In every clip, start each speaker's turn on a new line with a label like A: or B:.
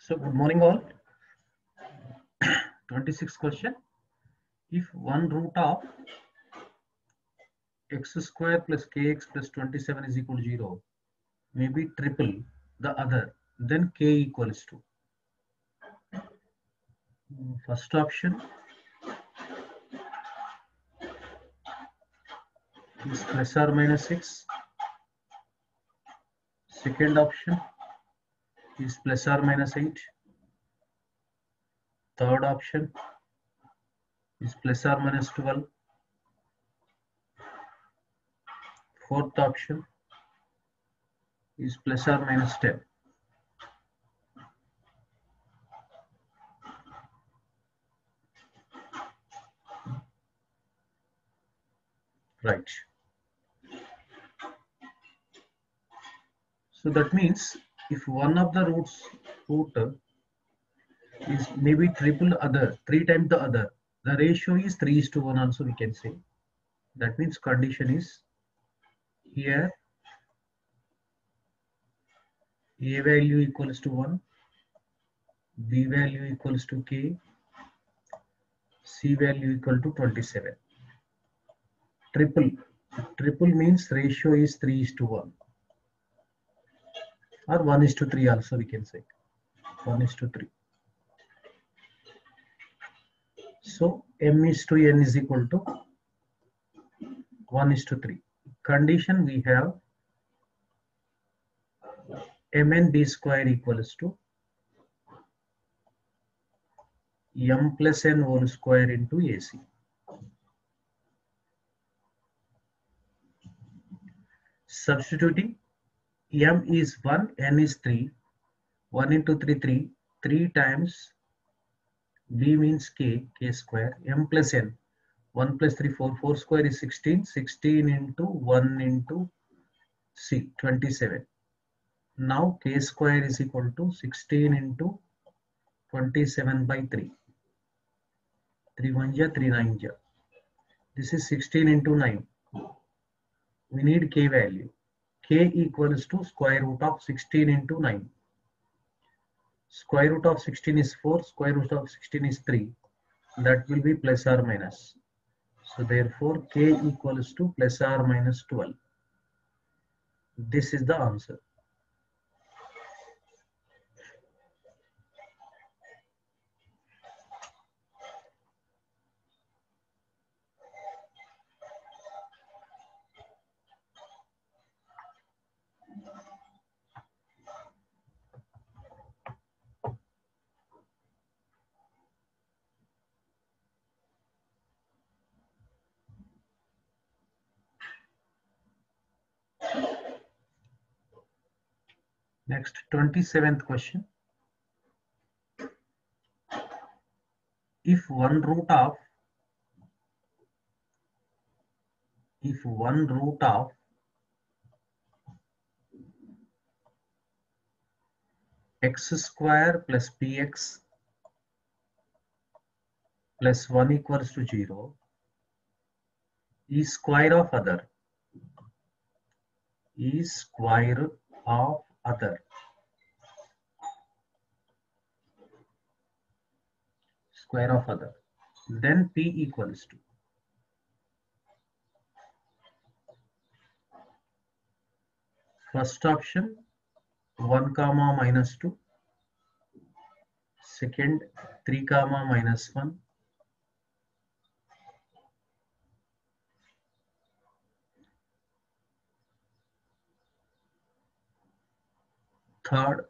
A: So good morning all. 26th question. If one root of x square plus kx plus 27 is equal to 0, maybe triple the other, then k equals to. First option is plus or minus 6. Second option is plus or minus 8. Third option is plus or minus 12. Fourth option is plus or minus 10. Right. So that means if one of the root is maybe triple other, 3 times the other, the ratio is 3:1 also we can say. That means condition is here a value equals to 1, b value equals to k, c value equal to 27. Triple means ratio is 3:1 or 1:3 also we can say, 1:3. So m is to n is equal to 1:3. Condition we have mn b square equals to m plus n whole square into AC. Substituting, m is 1, n is 3, 1 into 3, 3, 3 times b means k square, m plus n, 1 plus 3, 4, 4 square is 16, 16 into 1 into c, 27. Now k square is equal to 16 into 27 by 3. 3 1 ja, 3 9 ja. This is 16 into 9. We need k value. K equals to square root of 16 into 9. Square root of 16 is 4, square root of 16 is 3. That will be plus or minus. So therefore k equals to plus or minus 12. This is the answer. Next, 27th question. If one root of x square plus px plus 1 equals to 0 is square of other, then p equals to first option 1 comma minus 2, second 3 comma minus 1, third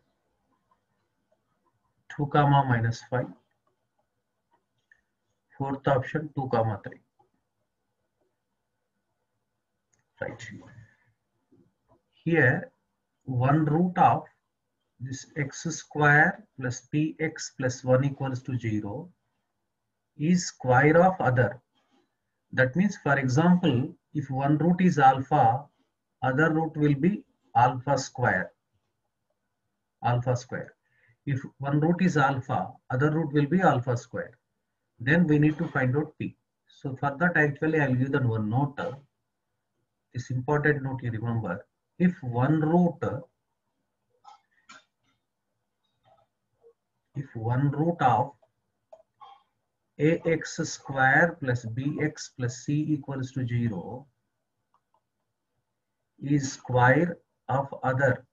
A: 2 comma minus 5, fourth option 2 comma 3. Right. Here one root of this x square plus px plus 1 equals to 0 is square of other. That means, for example, if one root is alpha, other root will be alpha square. If one root is alpha, other root will be alpha square. Then we need to find out p. So for that, actually, I'll give them one note. This important note you remember. If one root if 1 root of ax square plus bx plus c equals to 0 is square of other,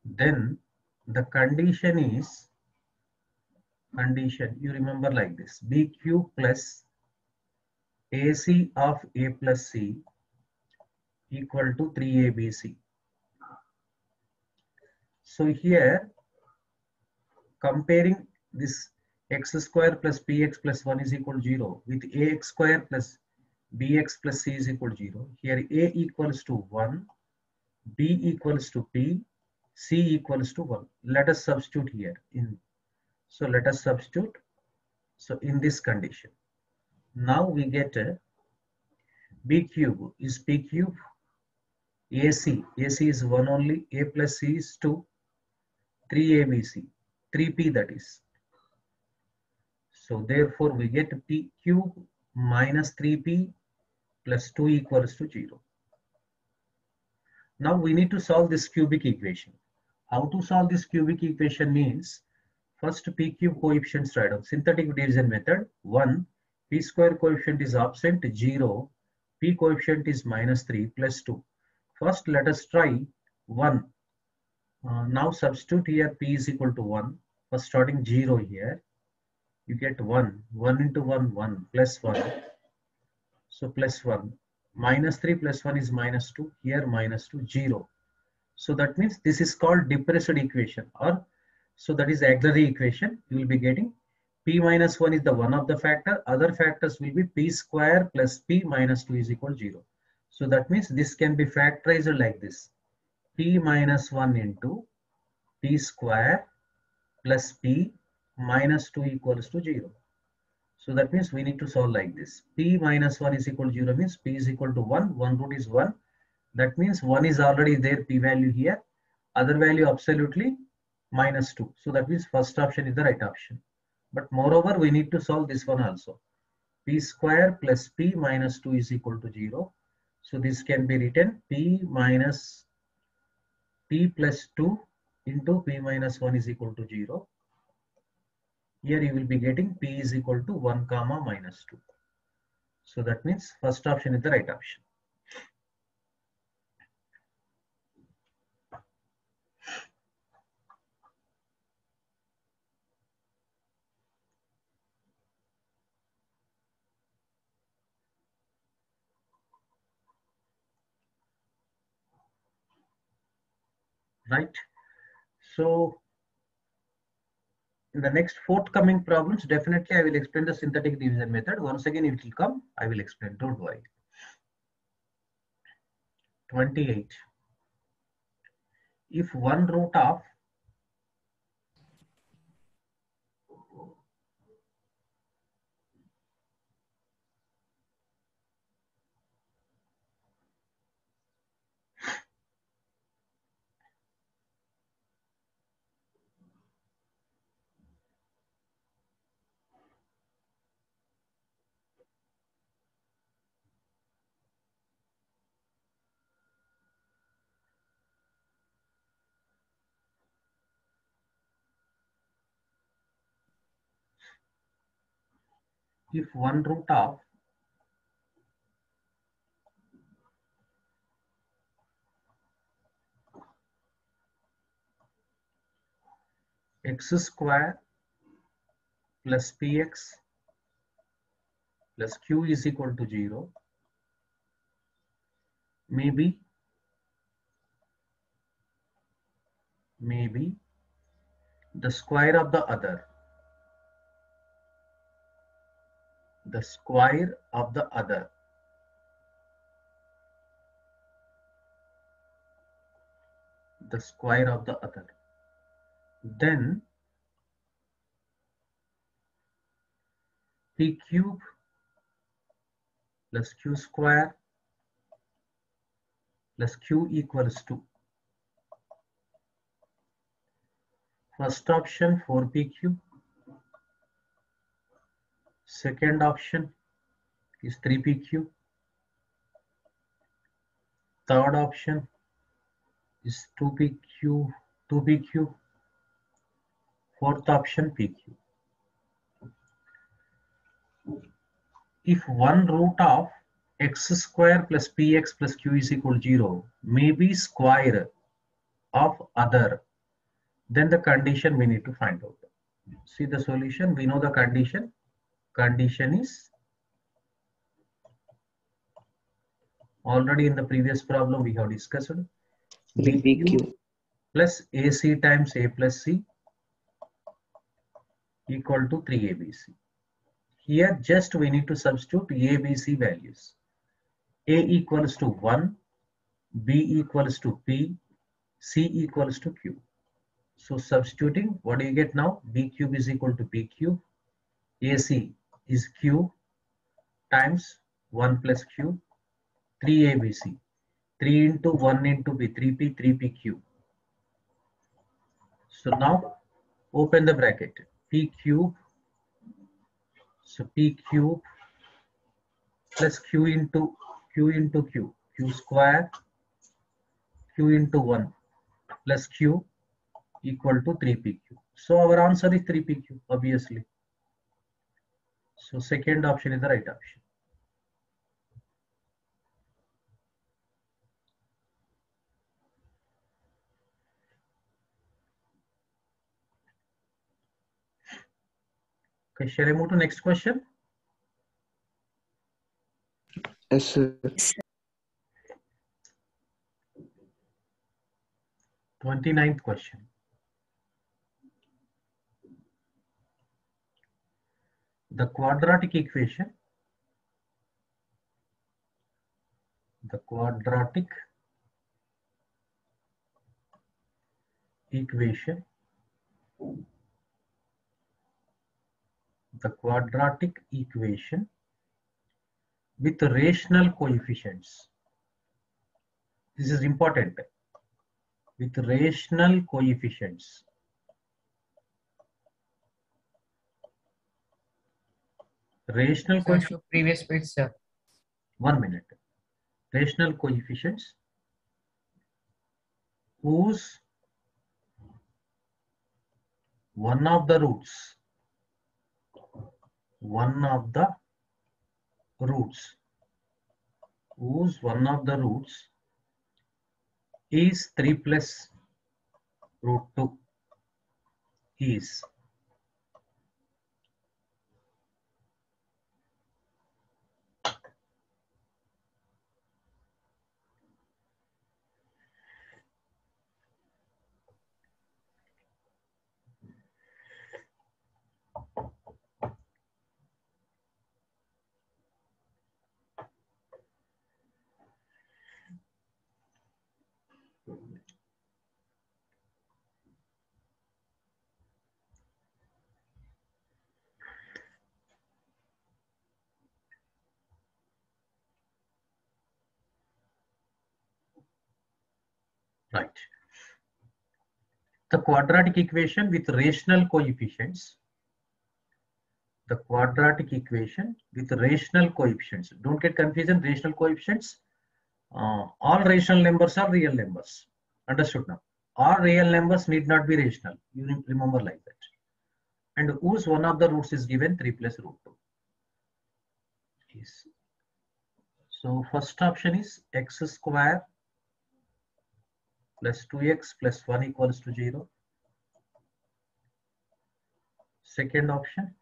A: then the condition is, you remember like this, b cube plus ac of a plus c equal to 3abc. So here comparing this x square plus bx plus 1 is equal to 0 with ax square plus bx plus c is equal to 0. Here a equals to 1, b equals to p, c equals to 1. Let us substitute here in. So let us substitute. So in this condition, now we get b cube is p cube, ac is 1 only, a plus c is 2, 3abc, 3p that is. So therefore we get p cube minus 3p plus 2 equals to 0. Now we need to solve this cubic equation. How to solve this cubic equation means, first p cube coefficients write down. Synthetic division method, 1, p square coefficient is absent, 0, p coefficient is minus 3 plus 2. First let us try 1. Now substitute here p is equal to 1. First starting 0 here, you get 1. 1 into 1, 1 plus 1. So plus 1. Minus 3 plus 1 is minus 2. Here minus 2, 0. So that means this is called depressed equation, or so that is auxiliary equation. You will be getting p minus 1 is the one of the factor. Other factors will be p square plus p minus 2 is equal to 0. So that means this can be factorized like this. P minus 1 into p square plus p minus 2 equals to 0. So that means we need to solve like this. P minus 1 is equal to 0 means p is equal to 1. 1 root is 1. That means 1 is already there, p value here. Other value absolutely minus 2. So that means first option is the right option. But moreover, we need to solve this one also. P square plus p minus 2 is equal to 0. So this can be written p minus p plus 2 into p minus 1 is equal to 0. Here you will be getting p is equal to 1 comma minus 2. So that means first option is the right option. Right? So in the next forthcoming problems, definitely I will explain the synthetic division method. Once again, it will come, I will explain, don't worry. 28. If 1 root of if 1 root of x square plus px plus q is equal to 0, maybe the square of the other, the square of the other, the square of the other, then p cube plus q square plus q equals to, first option 4p cube, second option is 3p cube, third option is 2pq, 2pq. Fourth option pq. If one root of x square plus px plus q is equal to 0 may be square of other, then the condition we need to find out. See the solution, we know the condition. Condition is already in the previous problem we have discussed.
B: BQ
A: plus AC times A plus C equal to 3ABC. Here just we need to substitute ABC values. A equals to 1, B equals to P, C equals to Q. So substituting, what do you get now? B cube is equal to P cube. AC is Q times 1 plus Q. 3ABC. 3 into 1 into P, 3P, 3PQ. So now open the bracket. P cube. So P cube plus Q into Q. Q square. Q into 1 plus Q equal to 3PQ. So our answer is 3PQ, obviously. So second option is the right option. Okay, shall I move to next question?
B: Yes, sir.
A: 29th question. The quadratic equation with rational coefficients. This is important. With rational coefficients. Rational coefficients.
C: Previous page, sir.
A: 1 minute. Rational coefficients whose one of the roots is 3 plus root 2 is right. The quadratic equation with rational coefficients. Don't get confusion. Rational coefficients. All rational numbers are real numbers. Understood now? All real numbers need not be rational. You remember like that. And whose one of the roots is given 3 plus root 2. Yes. So first option is x square plus 2x plus 1 equals to 0. Second option,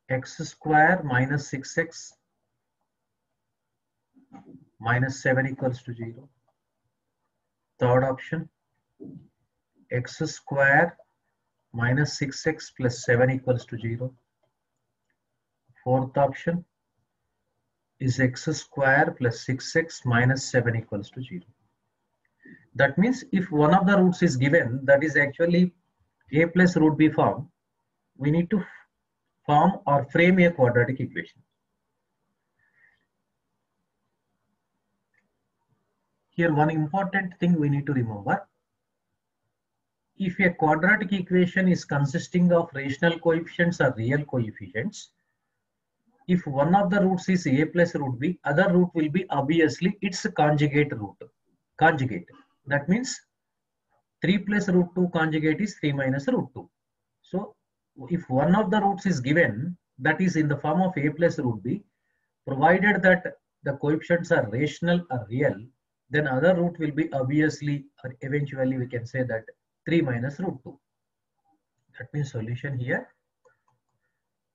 A: x square minus 6x minus 7 equals to 0. Third option, x square minus 6x plus 7 equals to 0. Fourth option is x square plus 6x minus 7 equals to 0. That means if one of the roots is given, that is actually a plus root b form, we need to form or frame a quadratic equation. Here one important thing we need to remember. If a quadratic equation is consisting of rational coefficients or real coefficients, if one of the roots is a plus root b, other root will be obviously its conjugate root. Conjugate. That means 3 plus root 2 conjugate is 3 minus root 2. So if one of the roots is given, that is in the form of a plus root b, provided that the coefficients are rational or real, then other root will be obviously or eventually we can say that 3 minus root 2. That means solution here,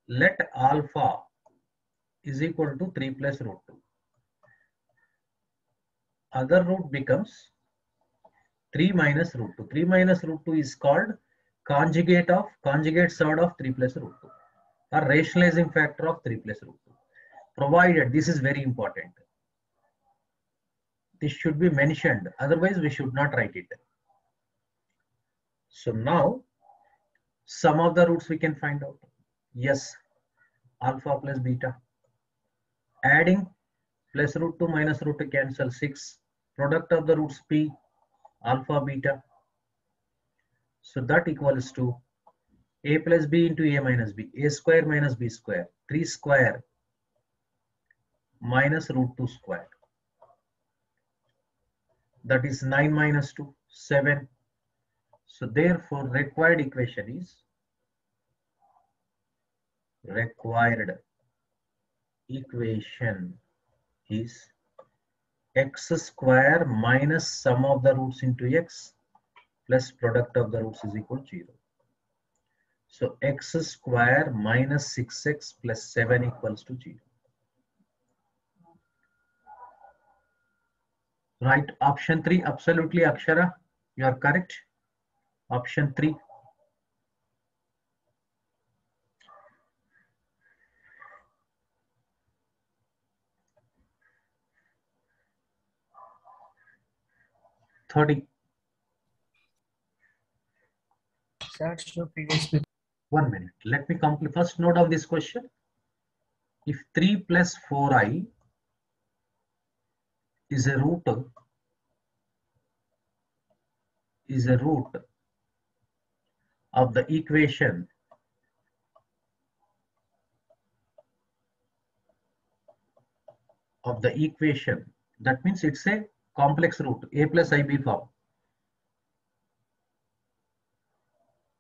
A: let alpha is equal to 3 plus root 2. Other root becomes 3 minus root 2. 3 minus root 2 is called conjugate surd of 3 plus root 2 or rationalizing factor of 3 plus root 2. Provided, this is very important. This should be mentioned, otherwise we should not write it. So now some of the roots we can find out. Yes, alpha plus beta. Adding plus root 2 minus root 2 cancel 6. Product of the roots p, alpha beta. So that equals to a plus b into a minus b. A square minus b square. 3 square minus root 2 square. That is 9 minus 2, 7. So therefore required equation is x square minus sum of the roots into x plus product of the roots is equal to 0. So x square minus 6x plus 7 equals to 0. Right, option 3, absolutely Akshara, you are correct. Option 3.
C: Sir, show previous page.
A: 1 minute. Let me complete first note of this question. If 3 plus 4i is a root of the equation that means it's a complex root, a plus ib form.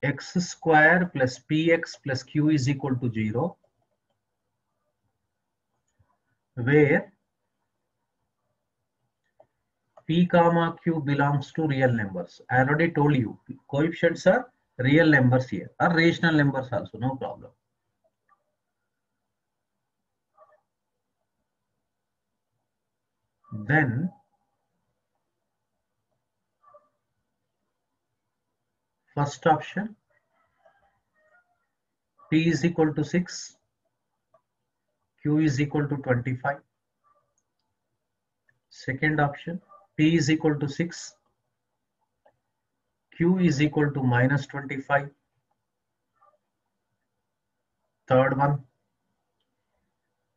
A: X square plus px plus q is equal to 0, where p comma q belongs to real numbers. I already told you coefficients are real numbers here, or rational numbers also, no problem. Then first option, p is equal to 6, q is equal to 25. Second option, p is equal to 6, q is equal to minus 25. Third one,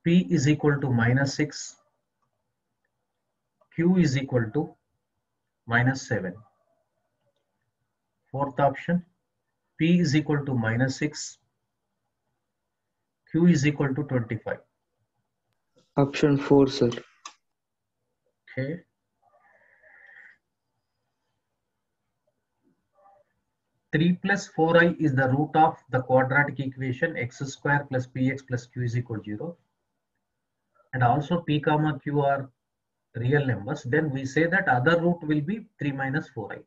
A: p is equal to minus 6, q is equal to minus 7. Fourth option, p is equal to minus 6, q is equal to 25.
B: Option 4, sir.
A: Okay. Three plus 4i is the root of the quadratic equation x square plus px plus q is equal to 0. And also p comma q are real numbers. Then we say that other root will be 3 minus 4i.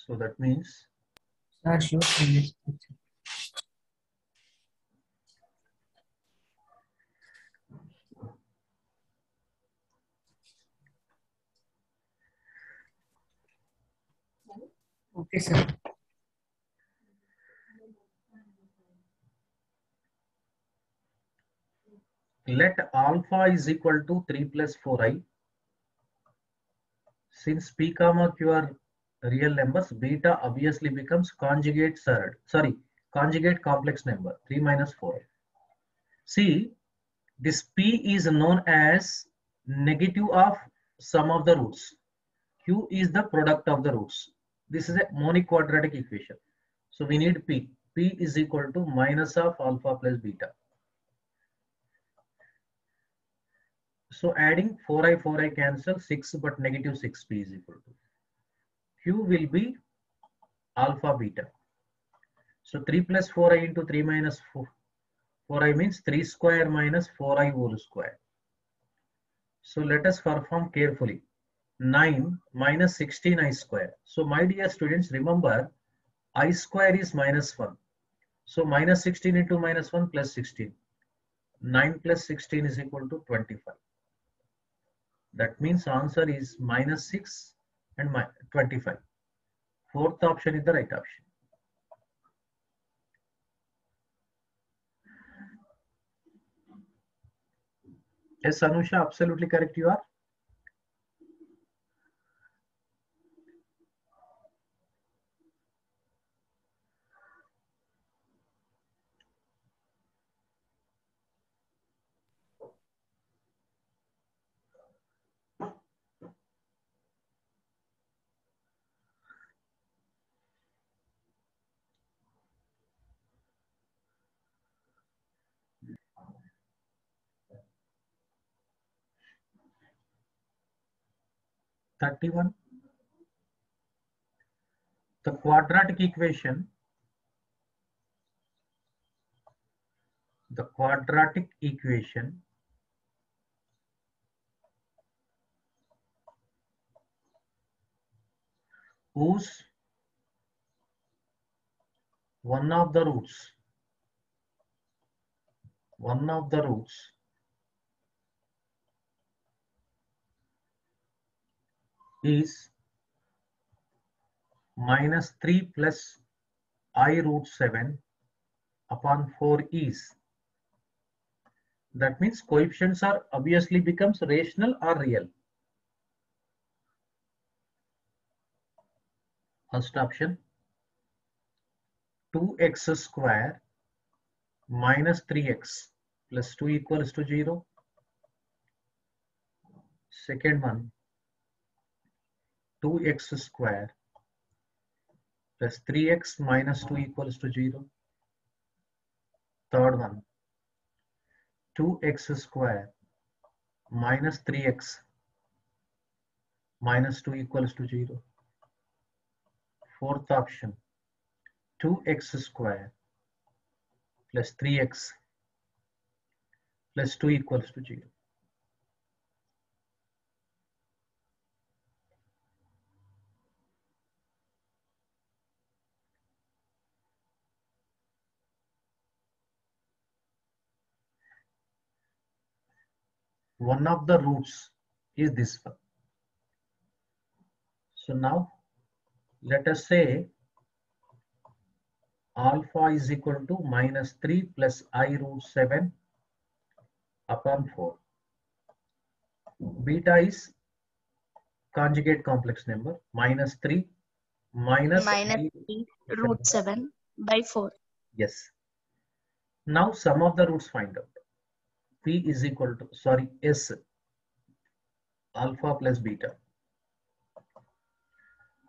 A: So that means
C: Sir, show previous page. Okay, sir.
A: let alpha is equal to 3 plus 4i. Since p comma q are real numbers, beta obviously becomes conjugate complex number 3 minus 4i. See, this p is known as negative of sum of the roots. Q is the product of the roots. This is a monoquadratic equation. So we need p. P is equal to minus of alpha plus beta. So adding 4i cancel 6, but negative 6p is equal to. Q will be alpha beta. So 3 plus 4i into 3 minus 4i means 3 square minus 4i whole square. So let us perform carefully. 9 minus 16i square. So my dear students, remember I square is minus 1. So minus 16 into minus 1 plus 16. 9 plus 16 is equal to 25. That means answer is minus 6 and 25. Fourth option is the right option. Yes, Anusha, absolutely correct you are. '31. The quadratic equation whose one of the roots is minus 3 plus I root 7 upon 4 is. That means coefficients are obviously becomes rational or real. First option, 2x square minus 3x plus 2 equals to 0. Second one, 2x square plus 3x minus 2 equals to 0. Third one, 2x square minus 3x minus 2 equals to 0. Fourth option, 2x square plus 3x plus 2 equals to 0. One of the roots is this one. So now let us say alpha is equal to minus 3 plus I root 7 upon 4. Beta is conjugate complex number, minus 3 minus
D: minus
A: I
D: 3 root 7 by 4.
A: Yes. Now sum of the roots find out. P is equal to, sorry, S, alpha plus beta.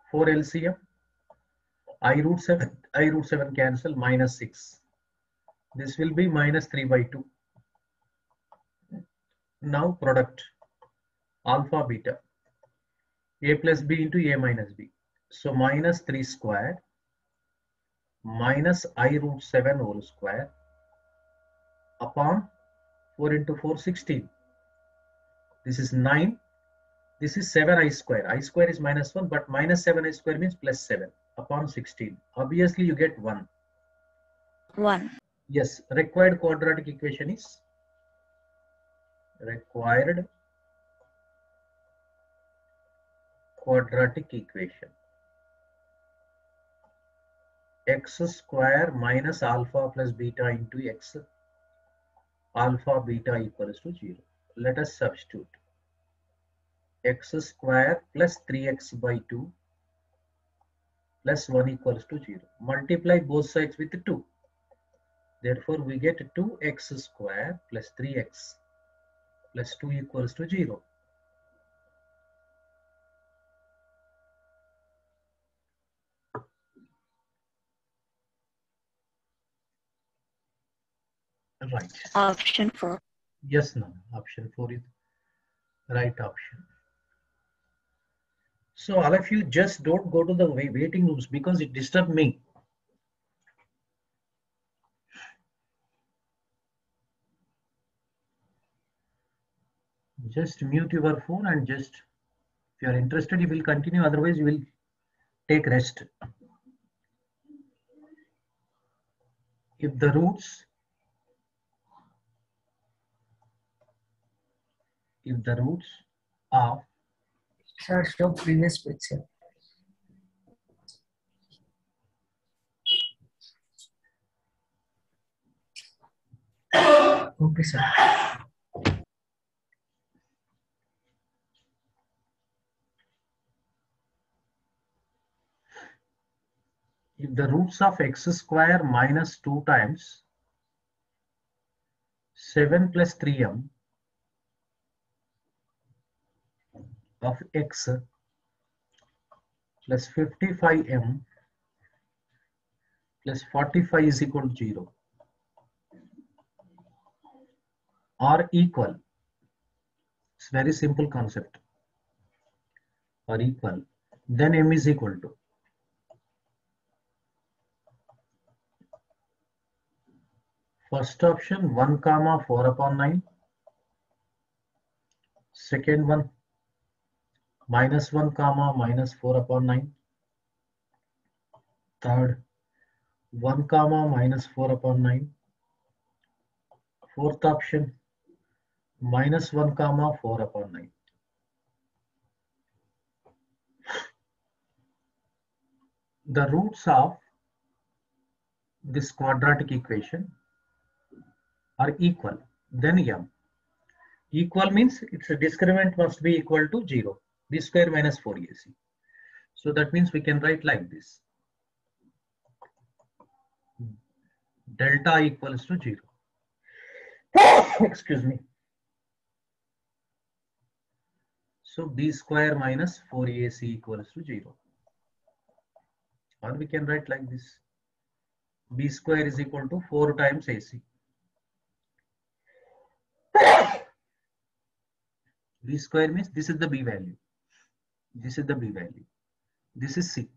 A: 4 LCM, I root 7 cancel, minus 6. This will be minus 3 by 2. Now product, alpha beta, a plus b into a minus b. So minus 3 square minus I root 7 whole square upon 4 into 4, 16. This is 9. This is 7i square. I square is minus 1, but minus 7i square means plus 7 upon 16. Obviously, you get 1.
D: 1.
A: Yes, required quadratic equation is x square minus alpha plus beta into x, alpha beta equals to 0. Let us substitute. X square plus 3x by 2 plus 1 equals to 0. Multiply both sides with 2. Therefore, we get 2x square plus 3x plus 2 equals to 0. Right.
D: Option 4.
A: Yes, no. Option 4 is Right option. So all of you just don't go to the waiting rooms because it disturbs me. Just mute your phone and just, if you are interested, you will continue. Otherwise, you will take rest. If the roots of
C: Sir, show previous page, sir. Okay, sir.
A: if the roots of x square minus 2 times 7 plus 3m of x plus 55m plus 45 is equal to 0 are equal. It's very simple concept. Are equal. Then m is equal to first option 1 comma 4 upon 9. Second one minus 1 comma minus 4 upon 9. Third 1 comma minus 4 upon 9. Fourth option minus 1 comma 4 upon 9. The roots of this quadratic equation are equal. Then m. Equal means its discriminant must be equal to 0. B square minus 4ac. So that means we can write like this. Delta equals to 0. Excuse me. So b square minus 4ac equals to 0. Or we can write like this. B square is equal to 4 times ac. B square means this is the b value. This is the b value. This is c.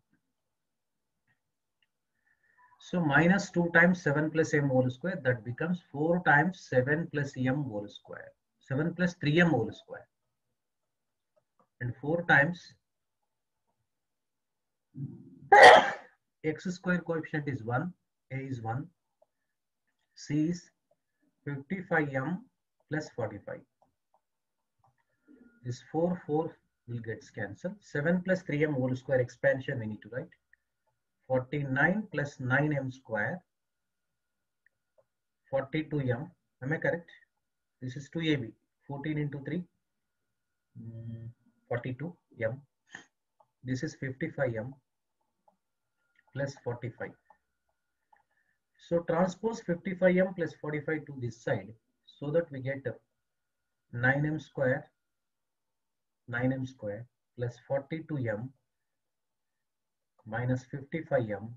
A: So minus 2 times 7 plus m whole square, that becomes 4 times 7 plus m whole square. 7 plus 3m whole square. And 4 times x square coefficient is 1, a is 1, c is 55m plus 45. This 4 will get cancelled. 7 plus 3m whole square expansion we need to write. 49 plus 9m square, 42m. Am I correct? This is 2ab. 14 into 3, 42m. This is 55m plus 45. So transpose 55m plus 45 to this side so that we get 9m square plus 42m minus 55m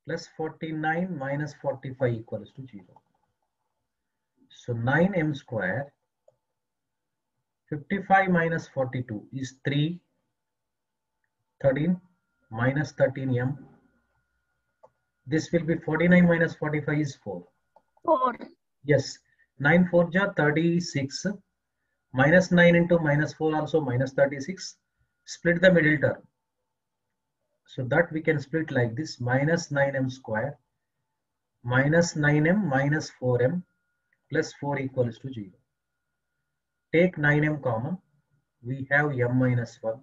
A: plus 49 minus 45 equals to 0. So 9m square, 55 minus 42 is 3, 13 minus 13m. This will be 49 minus 45 is 4.
D: 4.
A: Yes, 9 4 ja 36. Minus 9 into minus 4 also minus 36. Split the middle term. So that we can split like this. Minus 9m square minus 9m minus 4m plus 4 equals to 0. Take 9m common. We have m minus 1.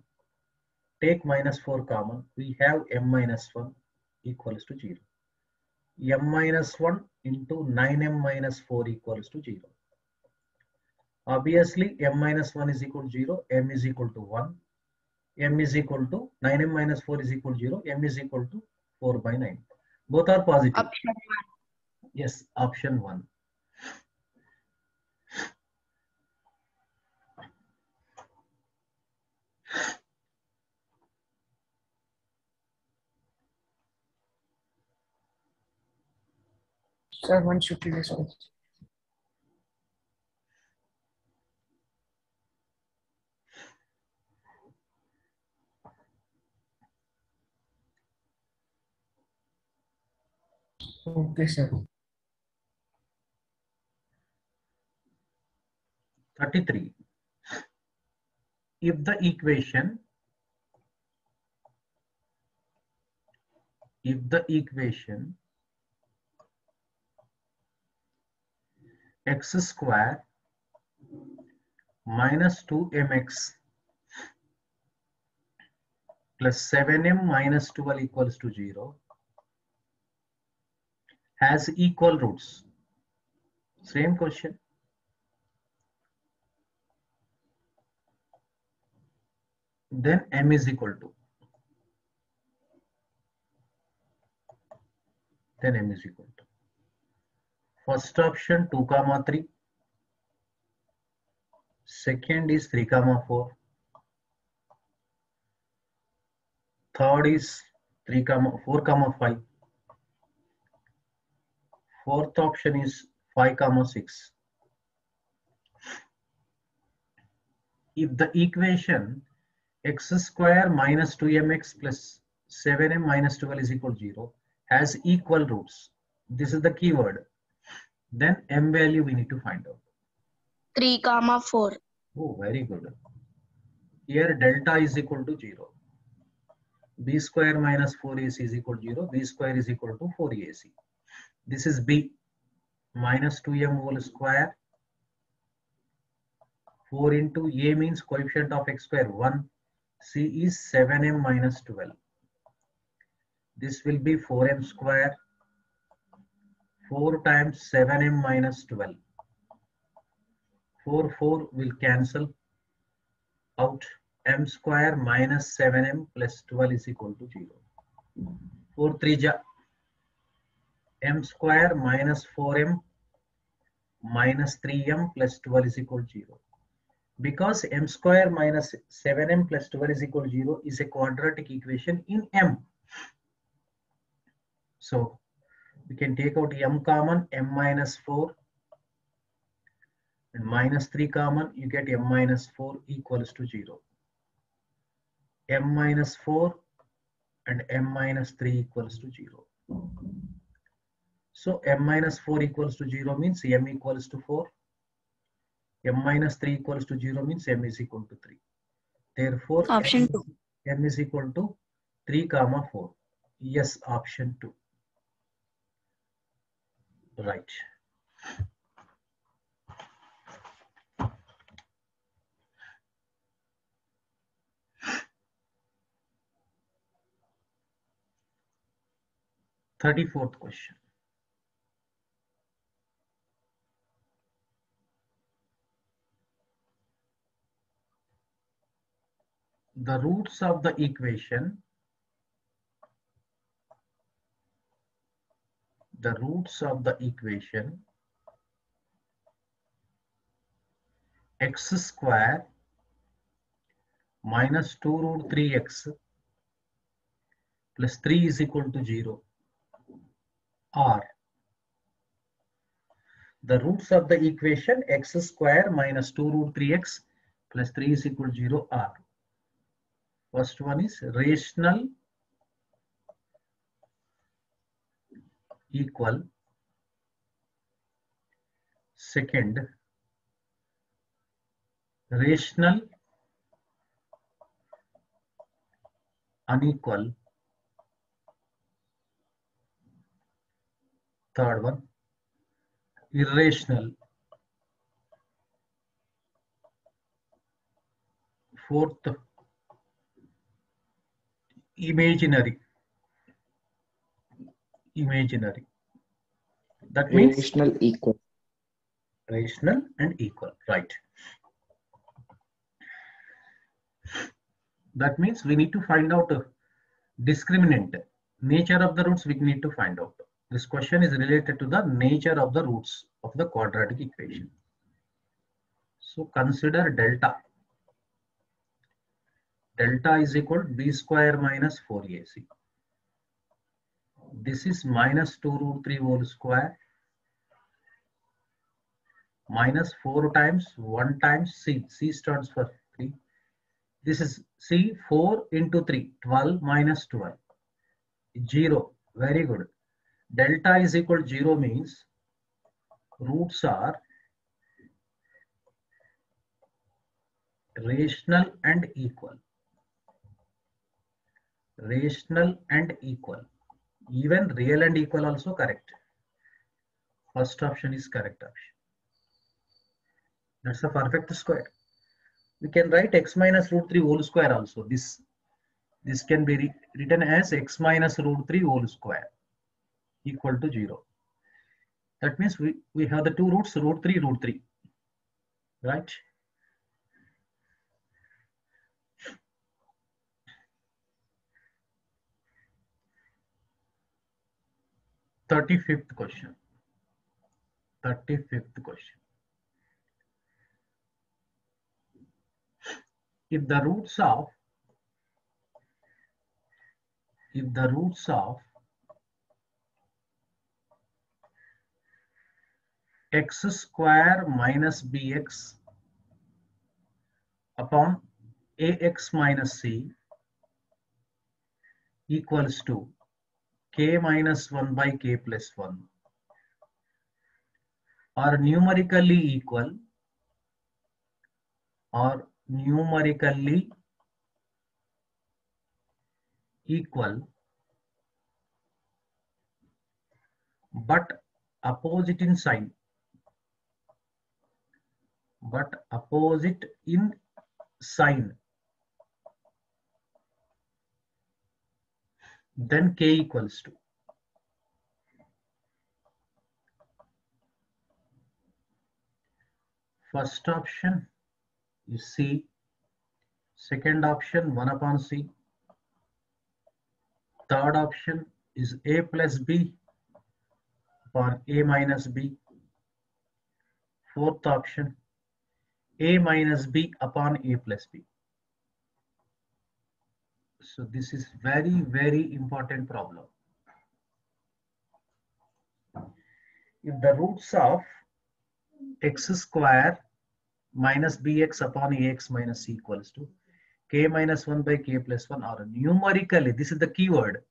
A: Take minus 4 common. We have m minus 1 equals to 0. M minus 1 into 9m minus 4 equals to 0. Obviously, m minus 1 is equal to 0, m is equal to 1, m is equal to 9m minus 4 is equal to 0, m is equal to 4 by 9. Both are positive.
D: Option 1.
A: Yes, option 1.
C: Sir, one should previous page. Okay, sir.
A: 33. If the equation x square minus 2mx plus 7m minus 12 equals to 0 has equal roots. Same question. Then m is equal to. Then m is equal to. First option 2, 3. Second is 3, 4. Third is 3, 4, 5. Fourth option is 5, 6. If the equation x square minus 2mx plus 7m minus 12 is equal to 0 has equal roots, this is the keyword, then m value we need to find out.
D: 3, 4.
A: Oh, very good. Here delta is equal to 0. B square minus 4ac is equal to 0. B square is equal to 4ac. This is B minus 2m whole square. 4 into a means coefficient of x square 1. C is 7m minus 12. This will be 4m square. 4 times 7m minus 12. 4 will cancel out. M square minus 7m plus 12 is equal to 0. 4 3 ja. M square minus 4m minus 3m plus 12 is equal to 0. Because m square minus 7m plus 12 is equal to 0 is a quadratic equation in m. So we can take out m common, m minus 4 and minus 3 common, you get m minus 4 equals to 0. M minus 4 and m minus 3 equals to 0. So m minus 4 equals to 0 means m equals to 4. M minus 3 equals to 0 means m is equal to 3. Therefore,
D: Option 2.
A: M is equal to 3, 4. Yes, option 2. Right. Thirty-fourth question. The roots of the equation x square minus 2 root 3x plus 3 is equal to 0 are the roots of the equation x square minus 2 root 3x plus 3 is equal to 0 are. First one is rational equal. Second, rational unequal. Third one, irrational. Fourth, imaginary. That means
B: Rational equal.
A: Rational and equal, right? That means we need to find out a discriminant. Nature of the roots we need to find out. This question is related to the nature of the roots of the quadratic equation. So consider delta. Delta is equal to b square minus 4ac. This is minus 2 root 3 whole square minus 4 times 1 times c. C stands for 3. This is c 4 into 3. 12 minus 12. 0. Very good. delta is equal to 0 means roots are rational and equal. Rational and equal. Even real and equal also correct. First option is correct option. That's a perfect square. We can write x minus root 3 whole square also. This can be written as x minus root 3 whole square equal to 0. That means we have the two roots, root 3, right? Thirty-fifth question. 35th question. If the roots of x square minus bx upon ax minus c equals to k minus 1 by k plus 1 are numerically equal but opposite in sign, then k equals to first option is C, second option 1 upon C, third option is A plus B upon A minus B, fourth option A minus B upon A plus B. So this is very, very important problem. If the roots of x square minus bx upon ax minus c equals to k minus 1 by k plus 1 are numerically, this is the keyword,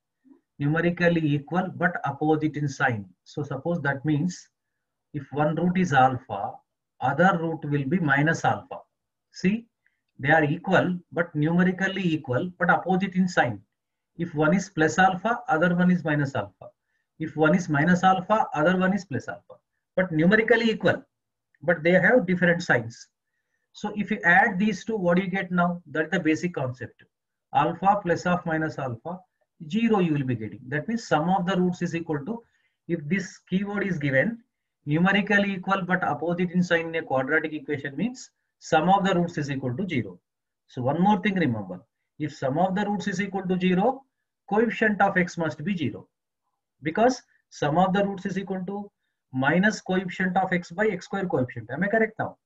A: numerically equal but opposite in sign. So suppose that means if one root is alpha, other root will be minus alpha. See, they are equal but numerically equal but opposite in sign. If one is plus alpha, other one is minus alpha. If one is minus alpha, other one is plus alpha. But numerically equal, but they have different signs. So if you add these two, what do you get now? That's the basic concept. Alpha plus of minus alpha, 0 you will be getting. That means sum of the roots is equal to, if this keyword is given, numerically equal but opposite in sign in a quadratic equation means sum of the roots is equal to 0. So one more thing remember, if sum of the roots is equal to 0, coefficient of x must be 0. Because sum of the roots is equal to minus coefficient of x by x square coefficient. Am I correct now?